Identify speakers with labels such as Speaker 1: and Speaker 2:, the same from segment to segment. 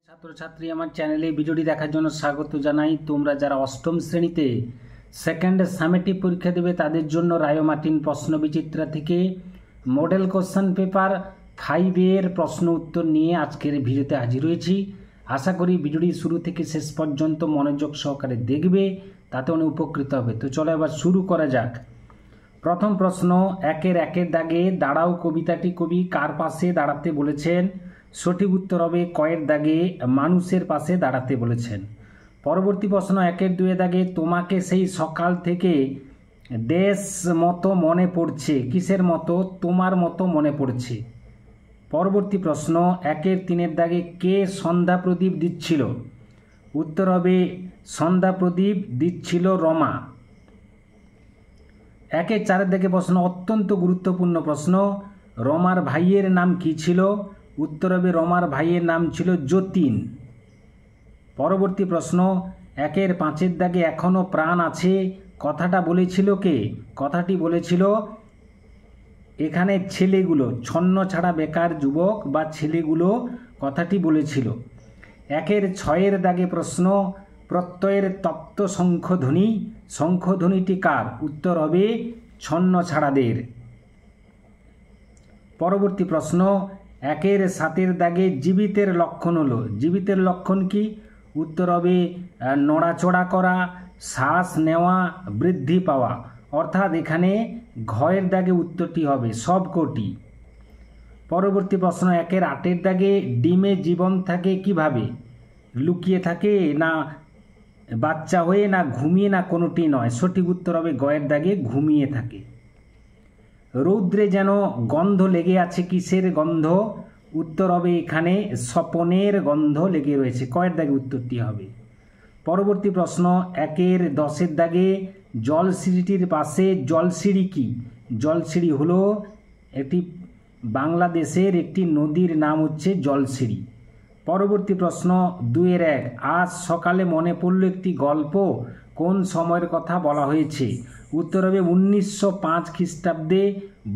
Speaker 1: ছাত্রছাত্রী আমার চ্যানেলে ভিডিওটি দেখার জন্য স্বাগত জানাই। তোমরা যারা অষ্টম শ্রেণীতে সেকেন্ড সামেটিভ পরীক্ষা দেবে তাদের জন্য রায় মার্টিন প্রশ্ন বিচিত্রা থেকে মডেল কোশ্চেন পেপার 5 এর প্রশ্ন উত্তর নিয়ে আজকের ভিডিওতে হাজির হয়েছি। আশা করি ভিডিওটি শুরু থেকে শেষ পর্যন্ত মনোযোগ সহকারে দেখবে, তাতে অনেক উপকৃত হবে। তো চলো এবার শুরু করা যাক। প্রথম প্রশ্ন, একের দাগে দাঁড়াও কবিতাটি কবি কার পাশে দাঁড়াতে বলেছেন? সঠিক উত্তর হবে কয়ের দাগে মানুষের পাশে দাঁড়াতে বলেছেন। পরবর্তী প্রশ্ন, একের দাগে তোমাকে সেই সকাল থেকে দেশ মতো মনে পড়ছে। কিসের মতো? তোমার মতো মনে পড়ছে। পরবর্তী প্রশ্ন, একের দাগে কে সন্ধ্যা প্রদীপ দিচ্ছিল? উত্তর হবে সন্ধ্যা প্রদীপ দিচ্ছিল রমা। একের দাগে প্রশ্ন, অত্যন্ত গুরুত্বপূর্ণ প্রশ্ন, রমার ভাইয়ের নাম কি ছিল? উত্তর হবে রমার ভাইয়ের নাম ছিল যতীন। পরবর্তী প্রশ্ন, একের দাগে এখনো প্রাণ আছে কথাটা বলেছিল কে? কথাটি বলেছিল এখানে ছেলেগুলো, ছন্ন ছাড়া বেকার যুবক বা ছেলেগুলো কথাটি বলেছিল। একের দাগে প্রশ্ন, প্রত্যয়ের তপ্ত শঙ্খধ্বনি, শঙ্খধ্বনিটি কার? উত্তর হবে ছন্ন ছাড়াদের। পরবর্তী প্রশ্ন, একের দাগে জীবিতের লক্ষণ হলো। জীবিতের লক্ষণ কি? উত্তর হবে নড়াচড়া করা, শ্বাস নেওয়া, বৃদ্ধি পাওয়া। অর্থাৎ এখানে ঘয়ের দাগে উত্তরটি হবে সবকটি। পরবর্তী প্রশ্ন, একের দাগে ডিমে জীবন থাকে কিভাবে? লুকিয়ে থাকে, না বাচ্চা হয়ে, না ঘুমিয়ে, না কোনোটি নয়। সঠিক উত্তর হবে গয়ের দাগে ঘুমিয়ে থাকে। রৌদ্রে যেন গন্ধ লেগে আছে, কিসের গন্ধ? উত্তর হবে এখানে স্বপনের গন্ধ লেগে রয়েছে। কয়ের দাগে উত্তরটি হবে। পরবর্তী প্রশ্ন, একের দাগে জলসিঁড়িটির পাশে জলসিঁড়ি কি? জলসিঁড়ি হলো একটি বাংলাদেশের একটি নদীর নাম হচ্ছে জলসিঁড়ি। পরবর্তী প্রশ্ন, 2-1, আজ সকালে মনে পড়ল একটি গল্প, কোন সময়ের কথা বলা হয়েছে? উত্তর হবে 1905 খ্রিস্টাব্দে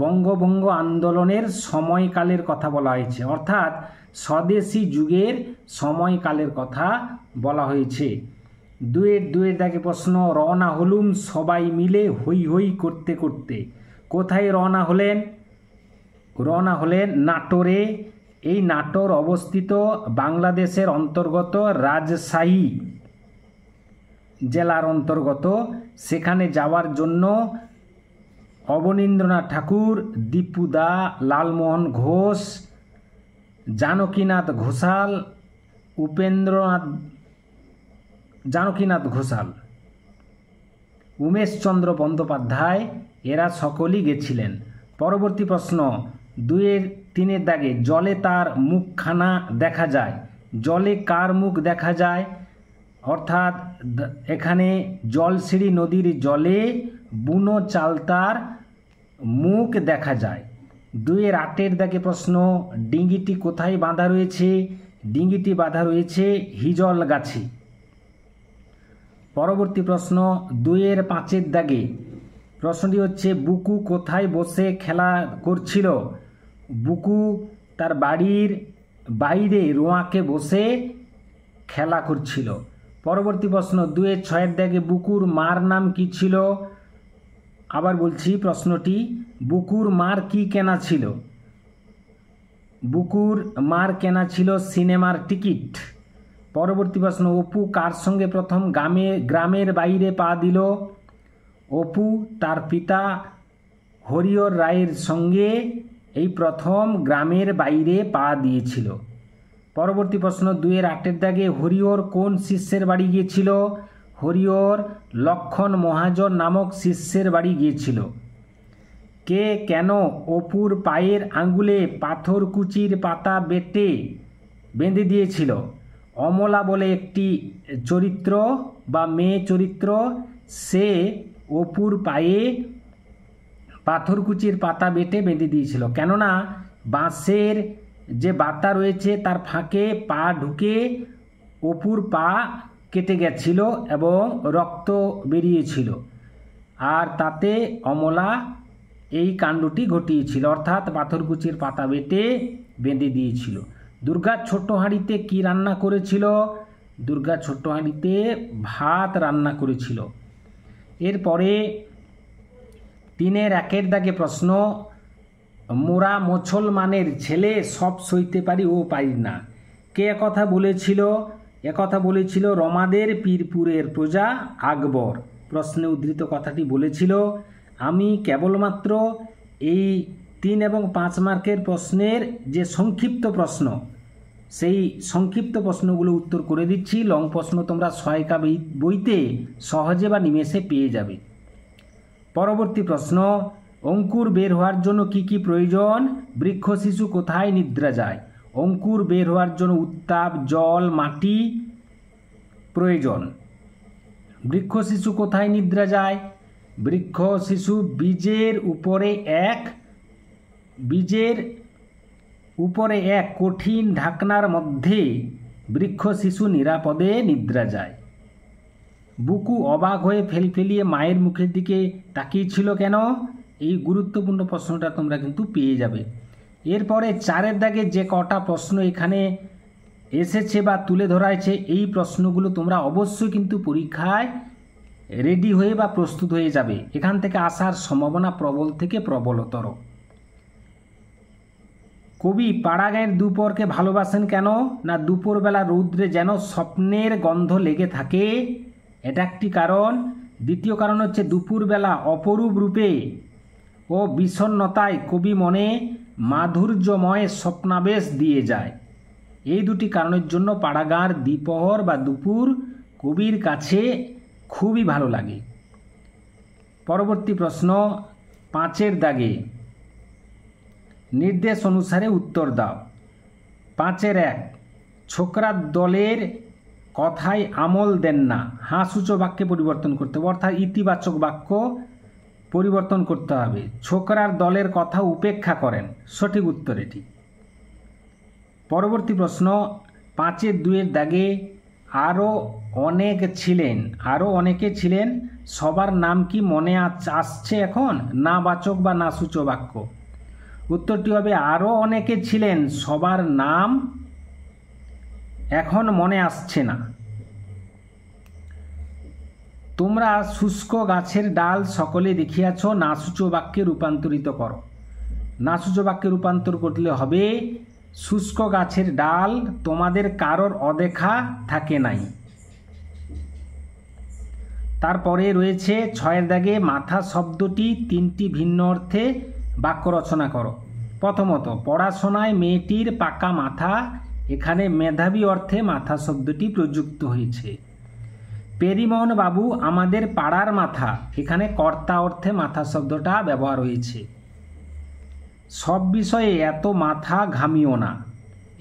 Speaker 1: বঙ্গভঙ্গ আন্দোলনের সময়কালের কথা বলা হয়েছে। অর্থাৎ স্বদেশী যুগের সময়কালের কথা বলা হয়েছে। 2-2 দাগে প্রশ্ন, রওনা হলুম সবাই মিলে হই হই করতে করতে। কোথায় রওনা হলেন? রওনা হলেন নাটোরে। এই নাটোর অবস্থিত বাংলাদেশের অন্তর্গত রাজশাহী জেলার অন্তর্গত। সেখানে যাওয়ার জন্য অবনীন্দ্রনাথ ঠাকুর, দীপুদা, লালমোহন ঘোষ, জানকীনাথ ঘোষাল, জানকীনাথ ঘোষাল, উমেশচন্দ্র বন্দ্যোপাধ্যায় এরা সকলেই গেছিলেন। পরবর্তী প্রশ্ন, 2-3 দাগে জলে তার মুখখানা দেখা যায়। জলে কার মুখ দেখা যায়? অর্থাৎ এখানে জলসিঁড়ি নদীর জলে বুনো চালতার মুখ দেখা যায়। 2-8 দাগে প্রশ্ন, ডিঙ্গিটি কোথায় বাঁধা রয়েছে? ডিঙ্গিটি বাঁধা রয়েছে হিজল গাছে। পরবর্তী প্রশ্ন, 2-5 দাগে প্রশ্নটি হচ্ছে বুকু কোথায় বসে খেলা করছিল? বুকু তার বাড়ির বাইরে রোয়াকে বসে খেলা করছিল। পরবর্তী প্রশ্ন, 2-6 দাগে বুকুর মার নাম কি ছিল? আবার বলছি প্রশ্নটি, বুকুর মার কি কেনা ছিল? বুকুর মার কেনা ছিল সিনেমার টিকিট। পরবর্তী প্রশ্ন, অপু কার সঙ্গে প্রথম গ্রামের বাইরে পা দিল? অপু তার পিতা হরিহর রায়ের সঙ্গে এই প্রথম গ্রামের বাইরে পা দিয়েছিল। পরবর্তী প্রশ্ন, 2-8 দাগে হরিহর কোন শিষ্যের বাড়ি গিয়েছিল? হরিহর লক্ষণ মহাজন নামক শিষ্যের বাড়ি গিয়েছিল। কে কেন অপুর পায়ের আঙ্গুলে পাথরকুচির পাতা বেঁধে দিয়েছিল? অমলা বলে একটি চরিত্র বা মেয়ে চরিত্র, সে অপুর পায়ে পাথরকুচির পাতা বেঁধে দিয়েছিল। কেননা বাঁশের যে বাতা রয়েছে তার ফাঁকে পা ঢুকে অপুর পা কেটে গেছিল এবং রক্ত বেরিয়েছিল, আর তাতে অমলা এই কাণ্ডটি ঘটিয়েছিল, অর্থাৎ পাথরকুচির পাতা বেঁধে দিয়েছিল। দুর্গা ছোট হাঁড়িতে কি রান্না করেছিল? দুর্গা ছোট হাঁড়িতে ভাত রান্না করেছিল। এরপরে 3-এর 1-এর দাগে প্রশ্ন, মোরা মুসলমানের ছেলে সব সইতে পারি ও পারি না। কে কথা বলেছিল? একথা বলেছিল রমাদের পীরপুরের প্রজা আকবর। প্রশ্নে উদ্ধৃত কথাটি বলেছিল। আমি কেবলমাত্র এই 3 এবং 5 মার্কের প্রশ্নের যে সংক্ষিপ্ত প্রশ্ন, সেই সংক্ষিপ্ত প্রশ্নগুলো উত্তর করে দিচ্ছি। লং প্রশ্ন তোমরা সহায়িকা বইতে সহজে বা নিমেষে পেয়ে যাবে। পরবর্তী প্রশ্ন, অঙ্কুর বের হওয়ার জন্য কি কি প্রয়োজন? বৃক্ষ শিশু কোথায় নিদ্রা যায়? অঙ্কুর বের হওয়ার জন্য উত্তাপ, জল, মাটি প্রয়োজন। বৃক্ষ শিশু কোথায় নিদ্রা যায়? বৃক্ষ শিশু বীজের উপরে এক কঠিন ঢাকনার মধ্যে বৃক্ষ শিশু নিরাপদে নিদ্রা যায়। বুকু অবাক হয়ে ফেলফেলিয়ে মায়ের মুখের দিকে তাকিয়েছিল কেন? এই গুরুত্বপূর্ণ প্রশ্নটা তোমরা কিন্তু পেয়ে যাবে। এরপরে 4-এর দাগে যে কটা প্রশ্ন এখানে এসেছে বা তুলে ধরা হয়েছে, এই প্রশ্নগুলো তোমরা অবশ্যই কিন্তু পরীক্ষায় রেডি হয়ে বা প্রস্তুত হয়ে যাবে। এখান থেকে আসার সম্ভাবনা প্রবল থেকে প্রবলতর। কবি পাড়াগাঁয়ের দুপরকে ভালোবাসেন কেন? না দুপুরবেলা রৌদ্রে যেন স্বপ্নের গন্ধ লেগে থাকে, এটা একটি কারণ। দ্বিতীয় কারণ হচ্ছে দুপুরবেলা অপরূপ রূপে ও বিষণ্ণতায় কবি মনে মাধুর্যময় স্বপ্নাবেশ দিয়ে যায়। এই দুটি কারণের জন্য পাড়াগাঁর দ্বিপ্রহর বা দুপুর কবির কাছে খুবই ভালো লাগে। পরবর্তী প্রশ্ন 5-এর দাগে নির্দেশ অনুসারে উত্তর দাও। 5-এর 1, ছোকরার দলের কথায় আমল দেন না, হাসূচক বাক্যে পরিবর্তন করতে হবে, অর্থাৎ ইতিবাচক বাক্য পরিবর্তন করতে হবে। ছোকরার দলের কথা উপেক্ষা করেন, সঠিক উত্তর এটি। পরবর্তী প্রশ্ন 5-এর 2-এর দাগে আরও অনেকে ছিলেন, সবার নাম কি মনে আসছে এখন? না বাচক বা না সূচক বাক্য। উত্তরটি হবে আরও অনেকে ছিলেন, সবার নাম এখন মনে আসছে না। তোমরা শুষ্ক গাছের ডাল সকলে দেখিয়াছ, না সূচক বাক্যে রূপান্তরিত করো। না সূচক বাক্যে রূপান্তর করলে হবে শুষ্ক গাছের ডাল তোমাদের কারোর অদেখা থাকে নাই। তারপরে রয়েছে 6-এর দাগে মাথা শব্দটি 3টি ভিন্ন অর্থে বাক্য রচনা করো। প্রথমত, পড়াশোনায় মেয়েটির পাকা মাথা, এখানে মেধাবী অর্থে মাথা শব্দটি প্রযুক্ত হয়েছে। পেরিমোহন বাবু আমাদের পাড়ার মাথা, এখানে কর্তা অর্থে মাথা শব্দটা ব্যবহার হয়েছে। সব বিষয়ে এত মাথা ঘামিও না,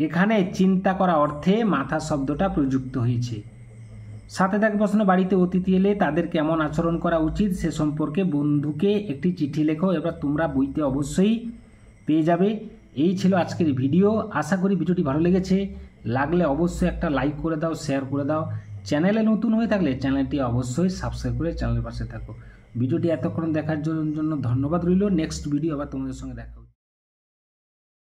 Speaker 1: এখানে চিন্তা করা অর্থে মাথা শব্দটা প্রযুক্ত হয়েছে। 7-এ দাগ প্রশ্ন, বাড়িতে অতিথি এলে তাদের কেমন আচরণ করা উচিত সে সম্পর্কে বন্ধুকে একটি চিঠি লেখো। এবার তোমরা বইতে অবশ্যই পেয়ে যাবে। এই ছিল আজকের ভিডিও। আশা করি ভিডিওটি ভালো লেগেছে। লাগলে অবশ্যই একটা লাইক করে দাও, শেয়ার করে দাও। চ্যানেলে নতুন হয়ে থাকলে চ্যানেলটি অবশ্যই সাবস্ক্রাইব করে চ্যানেলের পাশে থাকো। ভিডিওটি এতক্ষণ দেখার জন্য ধন্যবাদ রইল। নেক্সট ভিডিও আবার তোমাদের সঙ্গে দেখা।